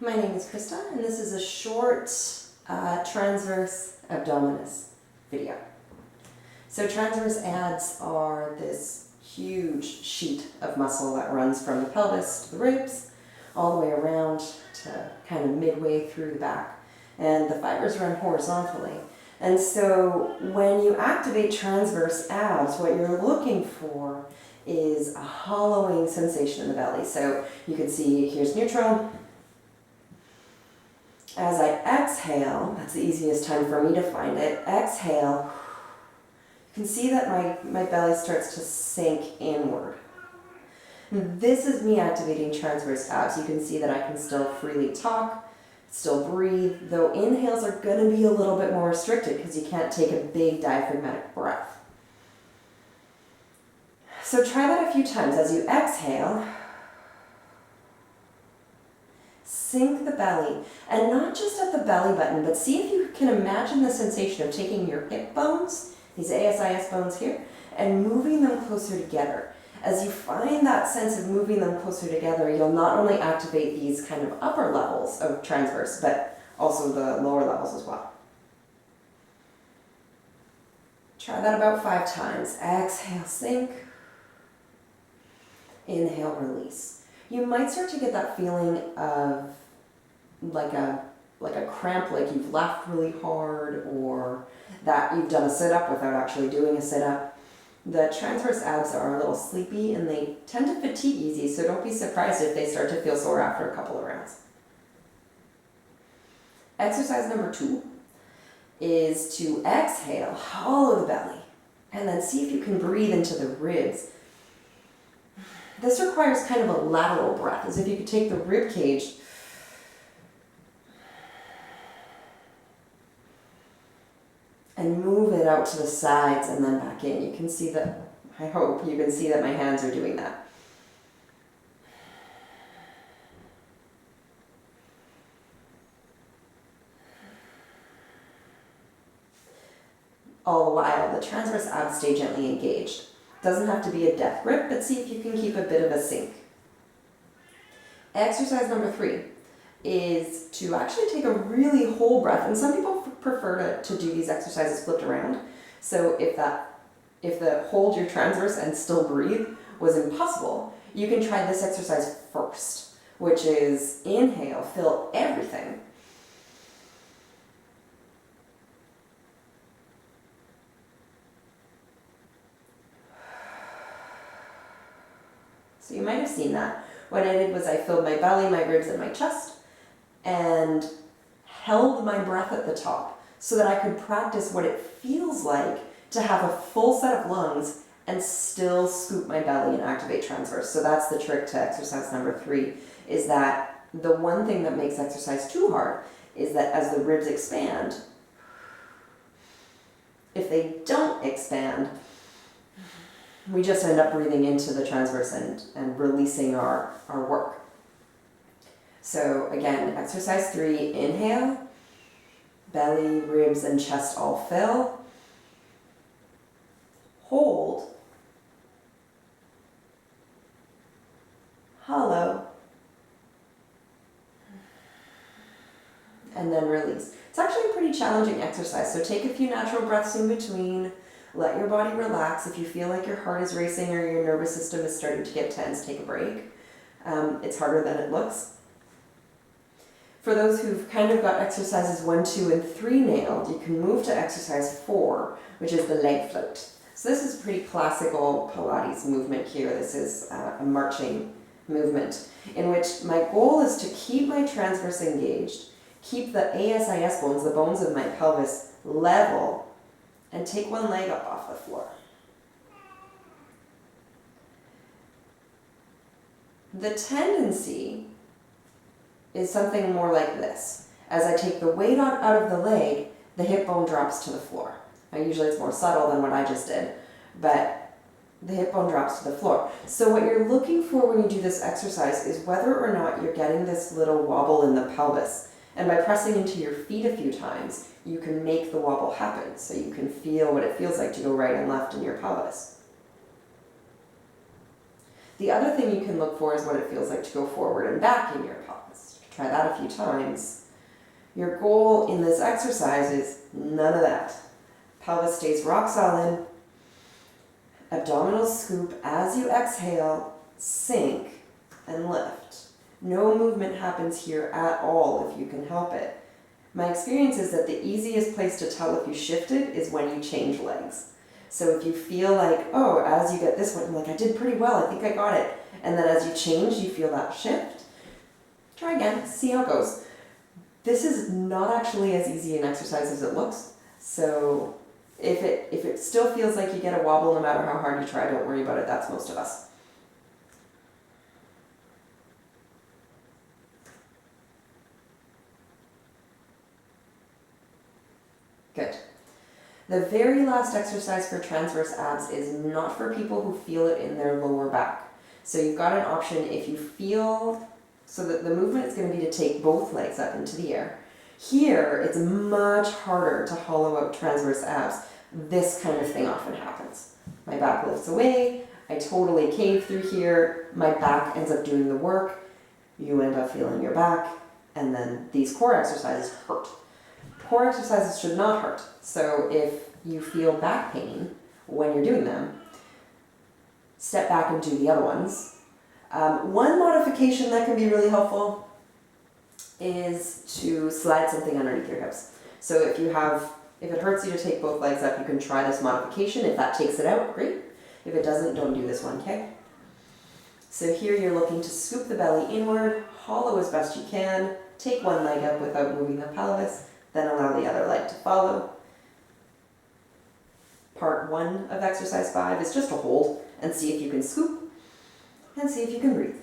My name is Krista, and this is a short transverse abdominis video. So transverse abs are this huge sheet of muscle that runs from the pelvis to the ribs, all the way around to kind of midway through the back. And the fibers run horizontally. And so when you activate transverse abs, what you're looking for is a hollowing sensation in the belly. So you can see here's neutral. As I exhale, that's the easiest time for me to find it, exhale, you can see that my belly starts to sink inward. This is me activating transverse abs. You can see that I can still freely talk, still breathe, though inhales are going to be a little bit more restricted because you can't take a big diaphragmatic breath. So try that a few times. As you exhale, sink the belly, and not just at the belly button, but see if you can imagine the sensation of taking your hip bones, these ASIS bones here, and moving them closer together. As you find that sense of moving them closer together, you'll not only activate these kind of upper levels of transverse, but also the lower levels as well. Try that about 5 times. Exhale, sink. Inhale, release. You might start to get that feeling of like a cramp, like you've laughed really hard, or that you've done a sit-up without actually doing a sit-up. The transverse abs are a little sleepy and they tend to fatigue easy, so don't be surprised if they start to feel sore after a couple of rounds. Exercise number 2 is to exhale, hollow the belly, and then see if you can breathe into the ribs. This requires kind of a lateral breath, as if you could take the rib cage and move it out to the sides and then back in. You can see that, I hope you can see that my hands are doing that. All the while, the transverse abs stay gently engaged. Doesn't have to be a death grip, but see if you can keep a bit of a sink. Exercise number 3 is to actually take a really whole breath, and some people prefer to do these exercises flipped around. So if the hold your transverse and still breathe was impossible, you can try this exercise first, which is inhale, fill everything. So you might have seen that. What I did was I filled my belly, my ribs, and my chest, and held my breath at the top so that I could practice what it feels like to have a full set of lungs and still scoop my belly and activate transverse. So that's the trick to exercise number 3, is that the one thing that makes exercise too hard is that as the ribs expand, if they don't expand, we just end up breathing into the transverse and releasing our work. So again, exercise 3, inhale, belly, ribs, and chest all fill. Hold. Hollow. And then release. It's actually a pretty challenging exercise, so take a few natural breaths in between. Let your body relax. If you feel like your heart is racing or your nervous system is starting to get tense, take a break. It's harder than it looks. For those who've kind of got exercises 1, 2, and 3 nailed, you can move to exercise 4, which is the leg float. So this is a pretty classical Pilates movement here. This is a marching movement in which my goal is to keep my transverse engaged, keep the ASIS bones, the bones of my pelvis, level, and take one leg up off the floor. The tendency is something more like this. As I take the weight out of the leg, the hip bone drops to the floor. Now usually it's more subtle than what I just did, but the hip bone drops to the floor. So what you're looking for when you do this exercise is whether or not you're getting this little wobble in the pelvis. And by pressing into your feet a few times, you can make the wobble happen, so you can feel what it feels like to go right and left in your pelvis. The other thing you can look for is what it feels like to go forward and back in your pelvis. Try that a few times. Your goal in this exercise is none of that. Pelvis stays rock solid. Abdominal scoop as you exhale, sink, and lift. No movement happens here at all if you can help it. My experience is that the easiest place to tell if you shifted is when you change legs. So if you feel like, oh, as you get this one, like I did pretty well, I think I got it. And then as you change, you feel that shift. Try again, see how it goes. This is not actually as easy an exercise as it looks. So if it still feels like you get a wobble no matter how hard you try, don't worry about it. That's most of us. Good. The very last exercise for transverse abs is not for people who feel it in their lower back. So you've got an option if you feel, so that the movement is going to be to take both legs up into the air. Here, it's much harder to hollow out transverse abs. This kind of thing often happens. My back lifts away, I totally cave through here, my back ends up doing the work, you end up feeling your back, and then these core exercises hurt. Core exercises should not hurt. So if you feel back pain when you're doing them, step back and do the other ones. One modification that can be really helpful is to slide something underneath your hips. So if it hurts you to take both legs up, you can try this modification. If that takes it out, great. If it doesn't, don't do this one, okay? So here you're looking to scoop the belly inward, hollow as best you can, take one leg up without moving the pelvis, then allow the other leg to follow. Part 1 of exercise 5 is just to hold and see if you can scoop and see if you can breathe.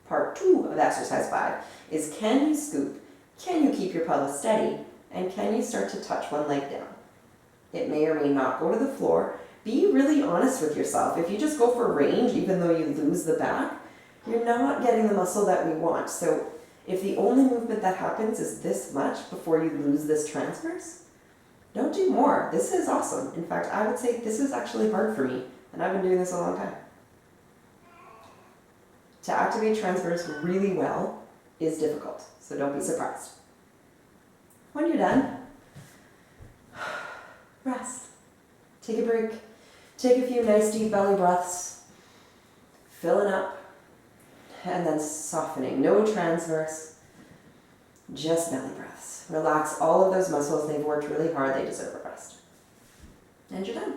Part 2 of exercise 5 is can you scoop, can you keep your pelvis steady, and can you start to touch one leg down? It may or may not go to the floor. Be really honest with yourself. If you just go for range, even though you lose the back, you're not getting the muscle that we want. So if the only movement that happens is this much before you lose this transverse, don't do more. This is awesome. In fact, I would say this is actually hard for me, and I've been doing this a long time. To activate transverse really well is difficult, so don't be surprised. When you're done, rest. Take a break. Take a few nice deep belly breaths, filling up, and then softening. No transverse, just belly breaths. Relax all of those muscles. They've worked really hard. They deserve a rest. And you're done.